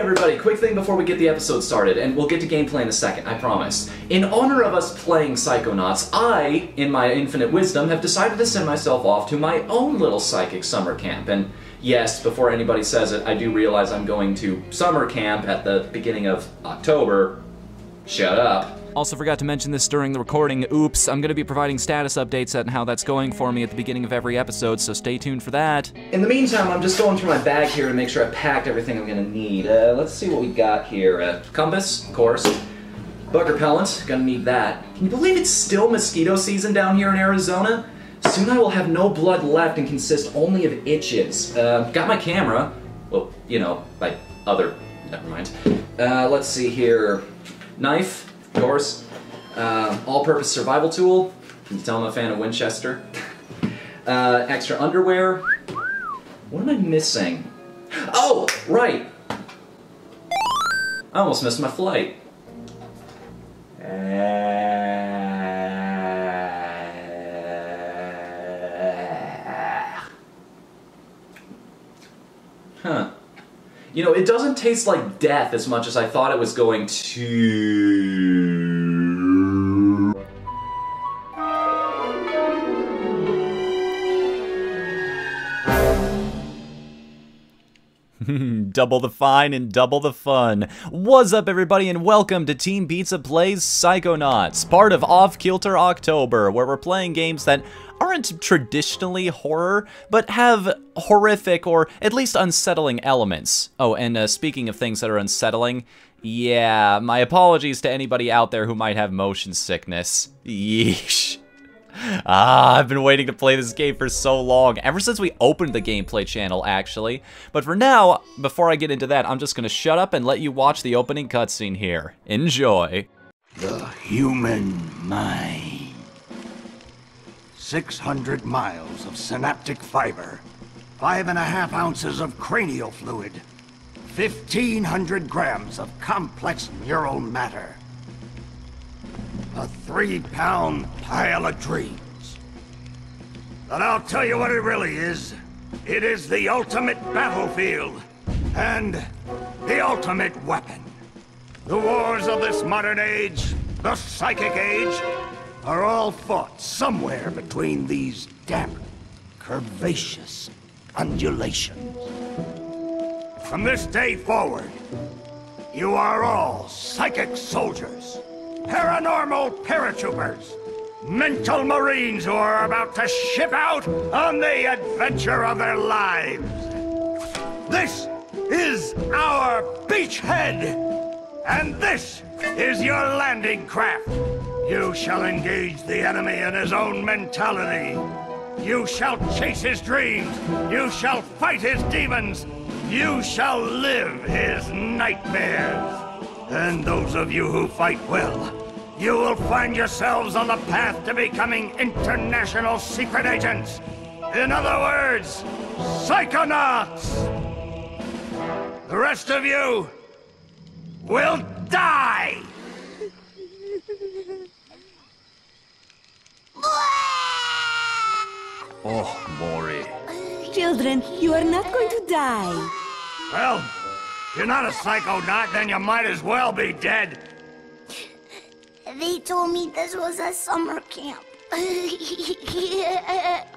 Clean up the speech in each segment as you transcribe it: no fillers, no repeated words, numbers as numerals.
everybody, quick thing before we get the episode started, and we'll get to gameplay in a second, I promise. In honor of us playing Psychonauts, I, in my infinite wisdom, have decided to send myself off to my own little psychic summer camp. And yes, before anybody says it, I do realize I'm going to summer camp at the beginning of October. Shut up. Also forgot to mention this during the recording, oops, I'm gonna be providing status updates on how that's going for me at the beginning of every episode, so stay tuned for that. In the meantime, I'm just going through my bag here to make sure I packed everything I'm gonna need. Let's see what we got here. Compass, of course. Bug repellent, gonna need that. Can you believe it's still mosquito season down here in Arizona? Soon I will have no blood left and consist only of itches. Got my camera. Well, you know, like other, never mind. Let's see here. Knife. Of course. All-purpose survival tool. Can you tell I'm a fan of Winchester? Extra underwear. What am I missing? Oh, right! I almost missed my flight. Huh. You know, it doesn't taste like death as much as I thought it was going to. Double the fine and double the fun. What's up, everybody, and welcome to Team Pizza Plays Psychonauts, part of Off Kilter October, where we're playing games that aren't traditionally horror, but have horrific or at least unsettling elements. Oh, and speaking of things that are unsettling, yeah, my apologies to anybody out there who might have motion sickness. Yeesh. I've been waiting to play this game for so long, ever since we opened the gameplay channel, actually. But for now, before I get into that, I'm just gonna shut up and let you watch the opening cutscene here. Enjoy. The human mind. 600 miles of synaptic fiber, 5.5 ounces of cranial fluid, 1,500 grams of complex neural matter. A 3-pound pile of dreams. But I'll tell you what it really is. It is the ultimate battlefield, and the ultimate weapon. The wars of this modern age, the psychic age, are all fought somewhere between these damp, curvaceous undulations. From this day forward, you are all psychic soldiers. Paranormal paratroopers, mental marines who are about to ship out on the adventure of their lives. This is our beachhead, and this is your landing craft. You shall engage the enemy in his own mentality. You shall chase his dreams. You shall fight his demons. You shall live his nightmares. And those of you who fight well, you will find yourselves on the path to becoming international secret agents. In other words, Psychonauts! The rest of you will die! Oh, Maury. Children, you are not going to die. Well, if you're not a psychonaut, then you might as well be dead. They told me this was a summer camp.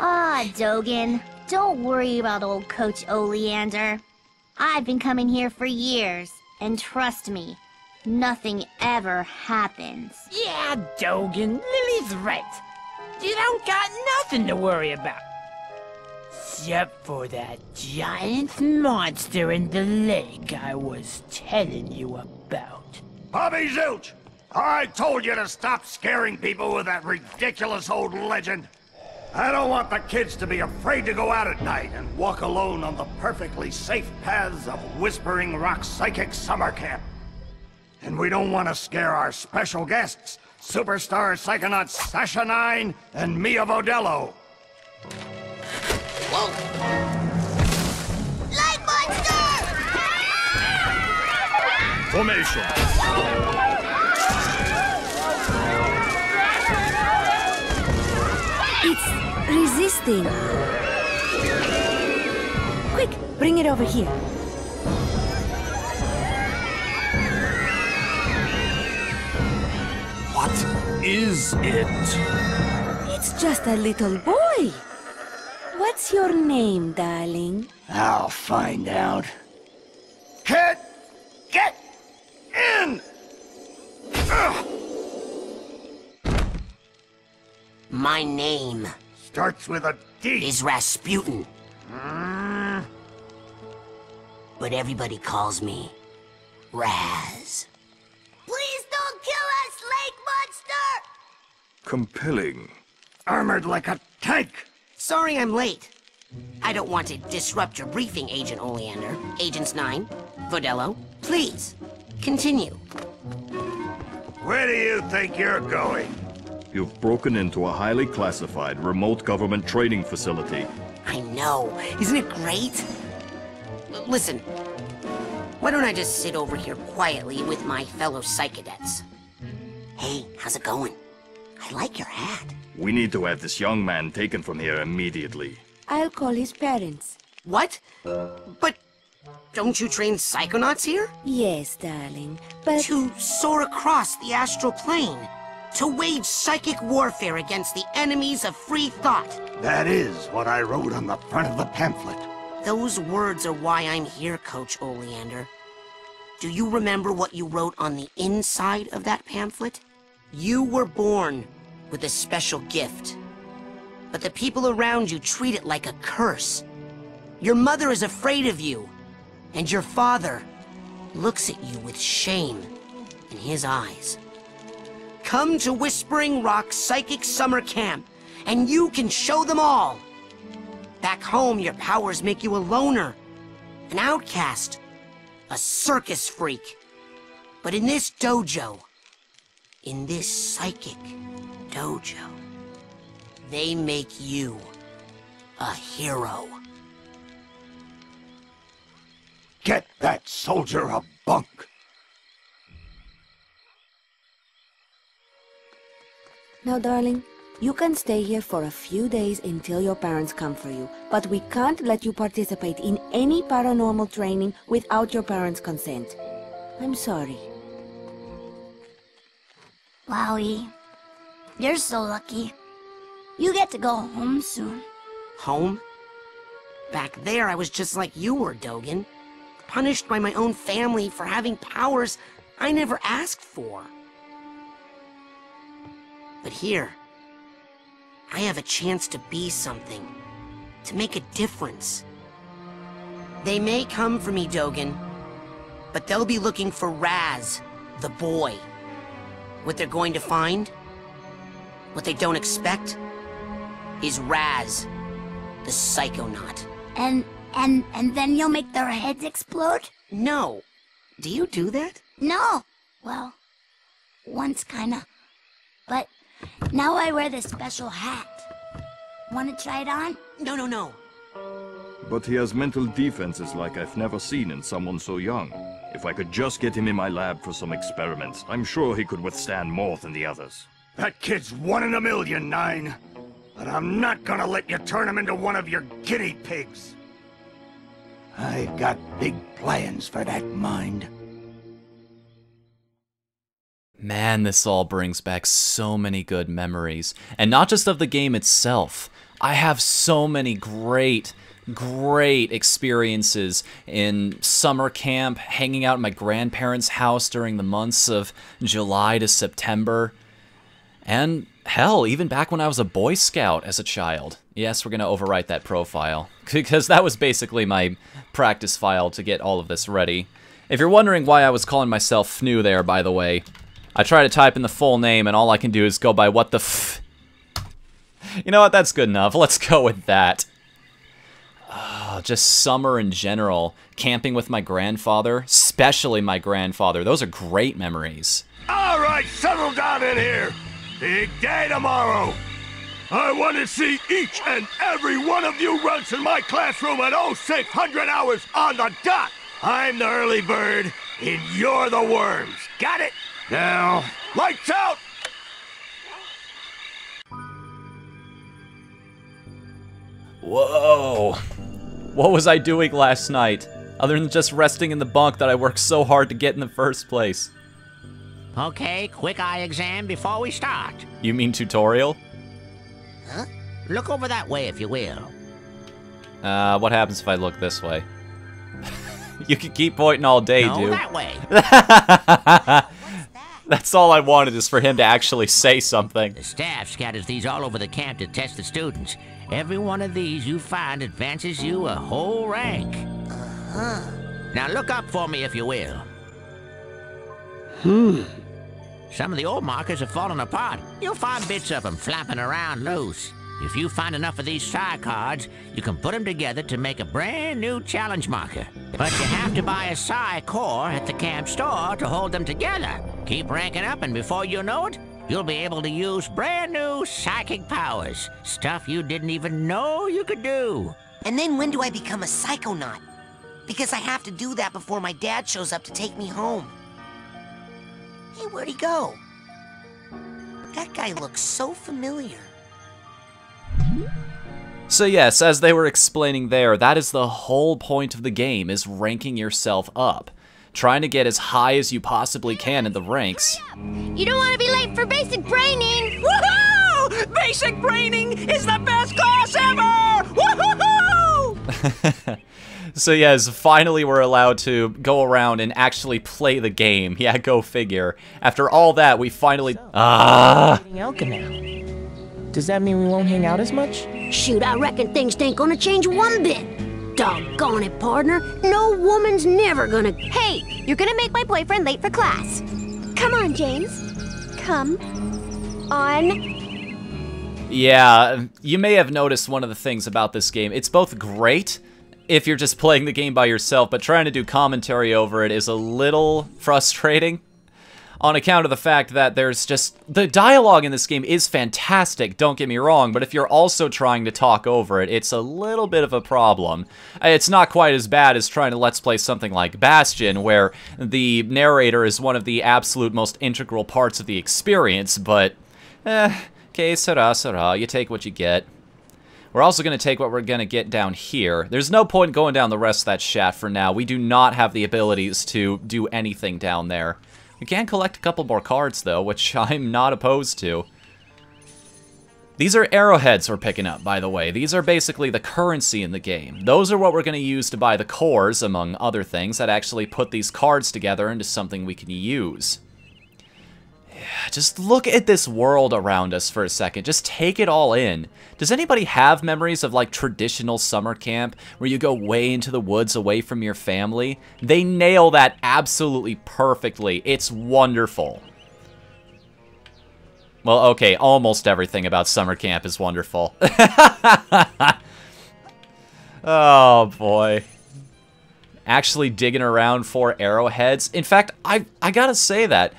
Ah, Dogen, don't worry about old Coach Oleander. I've been coming here for years, and trust me, nothing ever happens. Yeah, Dogen, Lily's right. You don't got nothing to worry about. Except for that giant monster in the lake I was telling you about. Bobby Zilch! I told you to stop scaring people with that ridiculous old legend. I don't want the kids to be afraid to go out at night and walk alone on the perfectly safe paths of Whispering Rock Psychic Summer Camp. And we don't want to scare our special guests, superstar psychonauts Sasha 9 and Mia Vodello. Whoa! Light monster! Formation. It's resisting. Quick, bring it over here. is it? It's just a little boy. What's your name, darling? I'll find out. Kid, get in! Ugh. My name Starts with a D. is Rasputin. But everybody calls me Raz. Please don't kill us, lake monster! Compelling. Armored like a tank. Sorry I'm late. I don't want to disrupt your briefing, Agent Oleander. Agents 9, Vodello, please, continue. Where do you think you're going? You've broken into a highly classified remote government training facility. I know. Isn't it great? Listen, why don't I just sit over here quietly with my fellow Psychonauts? Hey, how's it going? I like your hat. We need to have this young man taken from here immediately. I'll call his parents. What? But don't you train Psychonauts here? Yes, darling, but... To soar across the astral plane. To wage psychic warfare against the enemies of free thought. That is what I wrote on the front of the pamphlet. Those words are why I'm here, Coach Oleander. Do you remember what you wrote on the inside of that pamphlet? You were born with a special gift. But the people around you treat it like a curse. Your mother is afraid of you. And your father looks at you with shame in his eyes. Come to Whispering Rock Psychic Summer Camp, and you can show them all. Back home, your powers make you a loner, an outcast, a circus freak. But in this dojo, in this psychic dojo, they make you a hero. Get that soldier a bunk. Now, darling, you can stay here for a few days until your parents come for you, but we can't let you participate in any paranormal training without your parents' consent. I'm sorry. Wowie, you're so lucky. You get to go home soon. Home? Back there, I was just like you were, Dogen. Punished by my own family for having powers I never asked for. But here, I have a chance to be something, to make a difference. They may come for me, Dogen, but they'll be looking for Raz, the boy. What they're going to find, what they don't expect, is Raz, the Psychonaut. And then you'll make their heads explode? No. Do you do that? No. Well, once kinda. But now I wear this special hat. Wanna try it on? No. But he has mental defenses like I've never seen in someone so young. If I could just get him in my lab for some experiments, I'm sure he could withstand more than the others. That kid's 1 in a million, 9. But I'm not gonna let you turn him into one of your guinea pigs. I've got big plans for that mind. Man, this all brings back so many good memories. And not just of the game itself. I have so many great experiences in summer camp, hanging out at my grandparents' house during the months of July to September. And hell, even back when I was a Boy Scout as a child. Yes, we're going to overwrite that profile, because that was basically my practice file to get all of this ready. If you're wondering why I was calling myself Fnu there, by the way, I try to type in the full name and all I can do is go by what the f... You know what, that's good enough. Let's go with that. Just summer in general. Camping with my grandfather, especially my grandfather. Those are great memories. All right, settle down in here. Big day tomorrow. I want to see each and every one of you runts in my classroom at 0600 hours on the dot. I'm the early bird, and you're the worms. Got it? Now, lights out! Whoa. What was I doing last night? Other than just resting in the bunk that I worked so hard to get in the first place. Okay, quick eye exam before we start. You mean tutorial? Huh? Look over that way if you will. What happens if I look this way? You can keep pointing all day, No, dude. that way. That's all I wanted, is for him to actually say something. The staff scatters these all over the camp to test the students. Every one of these you find advances you a whole rank. Uh-huh. Now look up for me if you will. Some of the old markers have fallen apart. You'll find bits of them flapping around loose. If you find enough of these psi cards, you can put them together to make a brand new challenge marker. But you have to buy a psi core at the camp store to hold them together. Keep ranking up, and before you know it, you'll be able to use brand new psychic powers. Stuff you didn't even know you could do. And then when do I become a psychonaut? Because I have to do that before my dad shows up to take me home. Hey, where'd he go? That guy looks so familiar. So yes, as they were explaining there, that is the whole point of the game, is ranking yourself up. Trying to get as high as you possibly can in the ranks. You don't want to be late for basic braining. Woohoo! Basic braining is the best class ever! Woohoo! So yes, finally we're allowed to go around and actually play the game. Yeah, go figure. After all that, we finally... Elka now. Does that mean we won't hang out as much? Shoot, I reckon things ain't gonna change one bit. Doggone it, partner. No woman's never gonna... Hey, you're gonna make my boyfriend late for class. Come on, James. Come on. Yeah, you may have noticed one of the things about this game. It's both great if you're just playing the game by yourself, but trying to do commentary over it is a little frustrating. On account of the fact that there's just... The dialogue in this game is fantastic, don't get me wrong, but if you're also trying to talk over it, it's a little bit of a problem. It's not quite as bad as trying to Let's Play something like Bastion, where the narrator is one of the absolute most integral parts of the experience, but... okay, sera, you take what you get. We're also going to take what we're going to get down here. There's no point going down the rest of that shaft for now. We do not have the abilities to do anything down there. We can collect a couple more cards, though, which I'm not opposed to. These are arrowheads we're picking up, by the way. These are basically the currency in the game. Those are what we're going to use to buy the cores, among other things, that actually put these cards together into something we can use. Yeah, just look at this world around us for a second. Just take it all in. Does anybody have memories of, like, traditional summer camp where you go way into the woods away from your family? They nail that absolutely perfectly. It's wonderful. Well, okay, almost everything about summer camp is wonderful. Oh, boy. Actually digging around for arrowheads. In fact, I gotta say that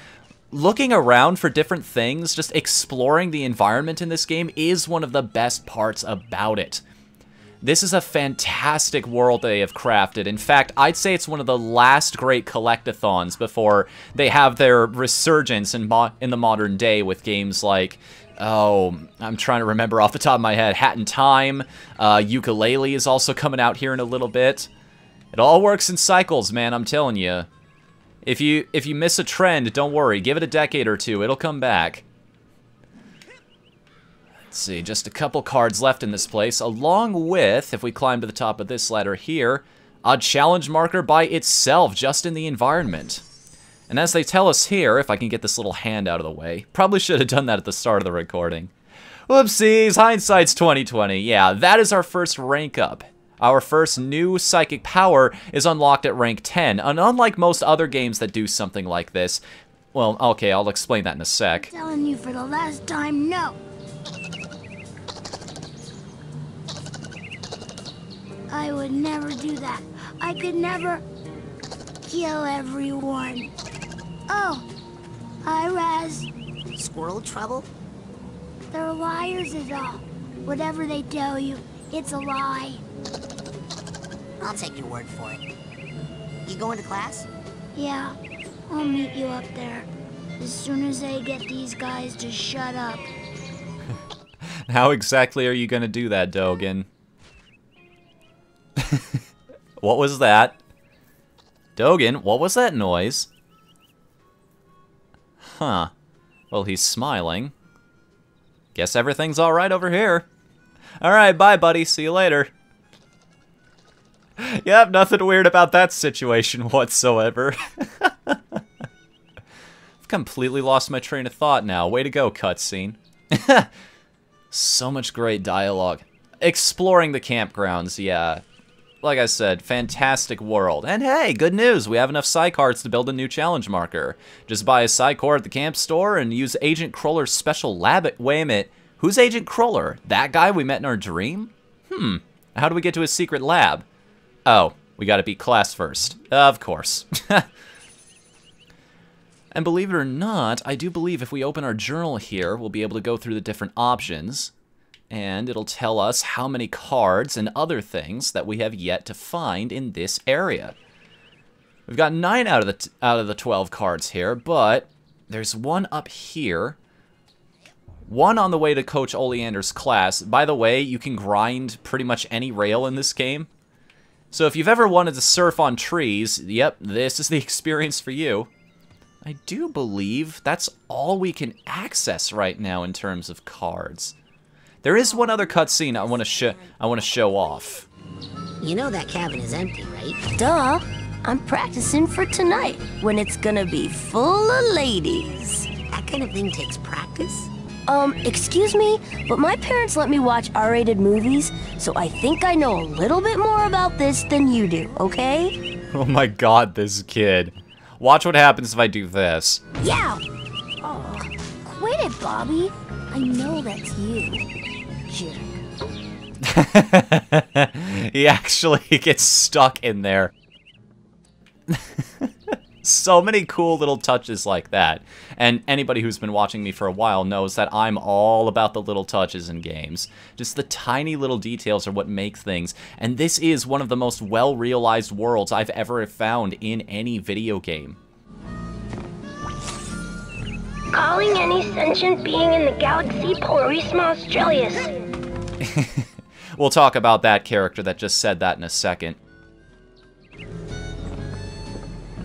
looking around for different things, just exploring the environment in this game is one of the best parts about it. This is a fantastic world they have crafted. In fact, I'd say it's one of the last great collectathons before they have their resurgence in the modern day with games like, oh, I'm trying to remember off the top of my head, Hat in Time, Ukulele is also coming out here in a little bit. It all works in cycles, man, I'm telling you. If you miss a trend, don't worry. Give it a decade or two. It'll come back. Let's see. Just a couple cards left in this place, along with, if we climb to the top of this ladder here, a challenge marker by itself, just in the environment. And as they tell us here, if I can get this little hand out of the way, probably should have done that at the start of the recording. Whoopsies, hindsight's 2020. Yeah, that is our first rank up. Our first new psychic power is unlocked at rank 10, and unlike most other games that do something like this, well, okay, I'll explain that in a sec. I'm telling you for the last time, no. I would never do that. I could never kill everyone. Oh, hi, Raz. Squirrel trouble? They're liars is all. Whatever they tell you, it's a lie. I'll take your word for it. You going to class? Yeah, I'll meet you up there. As soon as I get these guys to shut up. How exactly are you gonna do that, Dogen? What was that? Dogen, what was that noise? Huh. Well, he's smiling. Guess everything's alright over here. Alright, bye, buddy. See you later. Yep, nothing weird about that situation whatsoever. I've completely lost my train of thought now. Way to go, cutscene. So much great dialogue. Exploring the campgrounds, yeah. Like I said, fantastic world. And hey, good news, we have enough Psy cards to build a new challenge marker. Just buy a Psy core at the camp store and use Agent Croller's special lab. Wait a minute, who's Agent Cruller? That guy we met in our dream? How do we get to his secret lab? Oh, we gotta beat class first. Of course. And believe it or not, I do believe if we open our journal here, we'll be able to go through the different options. And it'll tell us how many cards and other things that we have yet to find in this area. We've got 9 out of the 12 cards here, but there's one up here. One on the way to Coach Oleander's class. By the way, you can grind pretty much any rail in this game. So if you've ever wanted to surf on trees, yep, this is the experience for you. I do believe that's all we can access right now in terms of cards. There is one other cutscene I want to show off. You know that cabin is empty, right? Duh. I'm practicing for tonight, when it's gonna be full of ladies. That kind of thing takes practice? Excuse me, but my parents let me watch R-rated movies, so I think I know a little bit more about this than you do, okay? Oh my god, this kid. Watch what happens if I do this. Yeah! Oh, quit it, Bobby. I know that's you. Jerk. He actually gets stuck in there. So many cool little touches like that. And anybody who's been watching me for a while knows that I'm all about the little touches in games. Just the tiny little details are what make things. And this is one of the most well-realized worlds I've ever found in any video game. Calling any sentient being in the galaxy Polarisma Australis. We'll talk about that character that just said that in a second.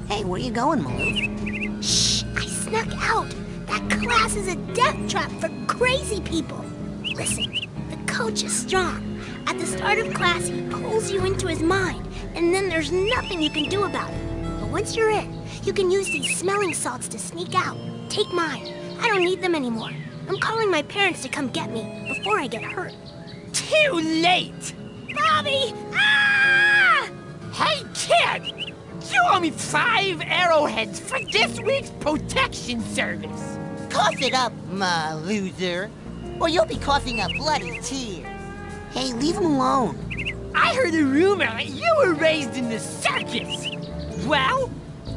Hey, where you going, Maloof? Shh! I snuck out! That class is a death trap for crazy people! Listen, the coach is strong. At the start of class, he pulls you into his mind, and then there's nothing you can do about it. But once you're in, you can use these smelling salts to sneak out. Take mine. I don't need them anymore. I'm calling my parents to come get me before I get hurt. Too late! Bobby! Ah! Hey, kid! You owe me 5 arrowheads for this week's protection service. Cough it up, my loser, or you'll be coughing up bloody tears. Hey, leave him alone. I heard a rumor that you were raised in the circus. Well,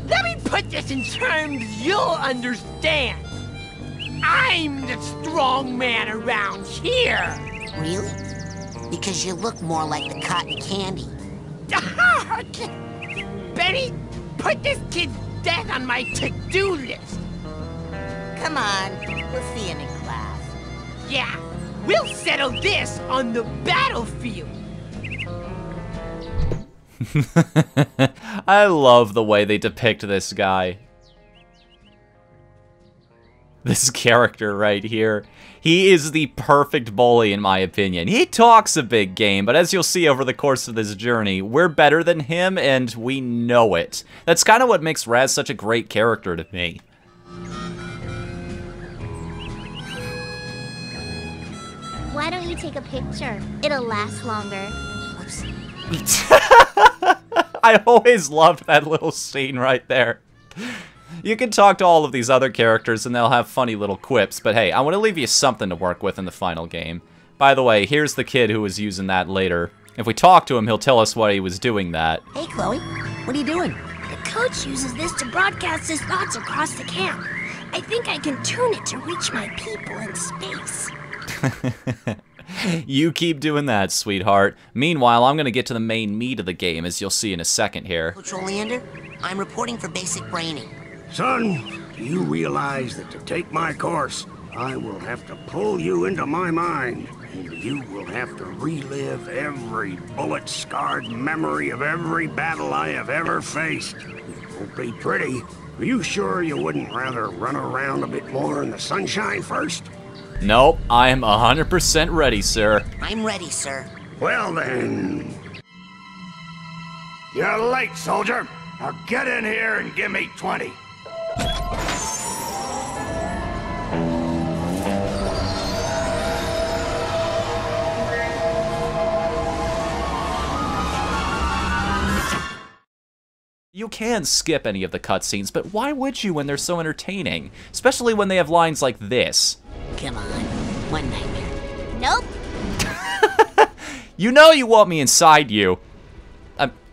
let me put this in terms you'll understand. I'm the strong man around here. Really? Because you look more like the cotton candy. Benny, put this kid's death on my to-do list. Come on, we'll see him in class. Yeah, we'll settle this on the battlefield. I love the way they depict this guy. This character right here. He is the perfect bully in my opinion. He talks a big game, but as you'll see over the course of this journey, we're better than him and we know it. That's kind of what makes Raz such a great character to me. Why don't you take a picture? It'll last longer. I always loved that little scene right there. You can talk to all of these other characters and they'll have funny little quips, but hey, I want to leave you something to work with in the final game. By the way, here's the kid who was using that later. If we talk to him, he'll tell us why he was doing that. Hey, Chloe, what are you doing? The coach uses this to broadcast his thoughts across the camp. I think I can tune it to reach my people in space. You keep doing that, sweetheart. Meanwhile, I'm going to get to the main meat of the game, as you'll see in a second here. Coach Oleander, I'm reporting for basic braining. Son, do you realize that to take my course, I will have to pull you into my mind, and you will have to relive every bullet-scarred memory of every battle I have ever faced. Won't be pretty. Are you sure you wouldn't rather run around a bit more in the sunshine first? Nope, I am 100% ready, sir. I'm ready, sir. Well then... You're late, soldier. Now get in here and give me 20. You can skip any of the cutscenes, but why would you when they're so entertaining? Especially when they have lines like this. Come on, one nightmare. Nope. You know you want me inside you.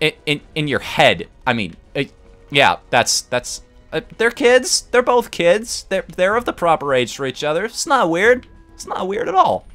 In your head. I mean, yeah, that's they're kids. They're both kids. They're of the proper age for each other. It's not weird. It's not weird at all.